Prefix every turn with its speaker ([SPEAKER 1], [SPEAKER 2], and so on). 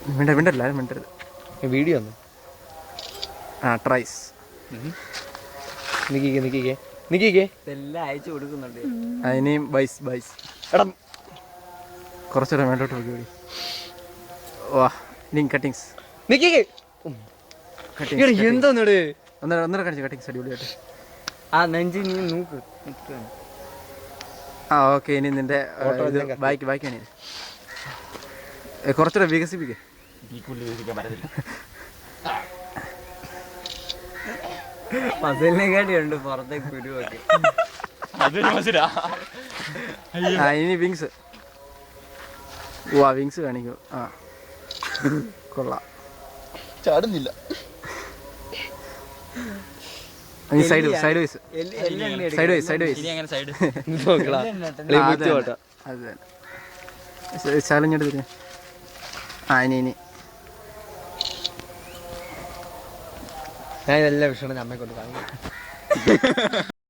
[SPEAKER 1] മിണ്ടല്ല മിണ്ടരുത്.
[SPEAKER 2] വീഡിയോ ഒന്ന്
[SPEAKER 1] ട്രൈസ്
[SPEAKER 2] നിക്കേ
[SPEAKER 3] എല്ലാം അയച്ചു കൊടുക്കുന്നുണ്ട്.
[SPEAKER 1] ഇനിയും ബൈസ്
[SPEAKER 2] എടാ
[SPEAKER 1] കുറച്ചുകൂടെ മേലോട്ട് നോക്കി കൂടി. വാ ഇനി കട്ടിങ്സ്
[SPEAKER 2] നിക്കേ എന്തോന്നോട്
[SPEAKER 1] ഒന്നര കാണിച്ചു കട്ടിങ്സ് അടിപൊളിയായിട്ട്.
[SPEAKER 3] ആ നെഞ്ചി നീ നോക്ക്.
[SPEAKER 1] ഓക്കെ. ഇനി നിന്റെ ബാക്കി കുറച്ചുകൂടെ വികസിപ്പിക്കേ.
[SPEAKER 3] മസിലിനെക്കാട്ടിയുണ്ട് പുറത്തേക്ക് കുരുവൊക്കെ.
[SPEAKER 1] ഇനി വിങ്സ്. വിങ്സ് കാണിക്കൂ. കൊള്ളാം.
[SPEAKER 2] ചാടുന്നില്ല.
[SPEAKER 1] സൈഡ് വൈസ് അത് തന്നെ. ചാലഞ്ഞെടുത്ത് തരും. ഇനി
[SPEAKER 2] ഞാൻ ഇതെല്ലാം വിഷയം അമ്മയെ കൊണ്ട് കാണുന്നു.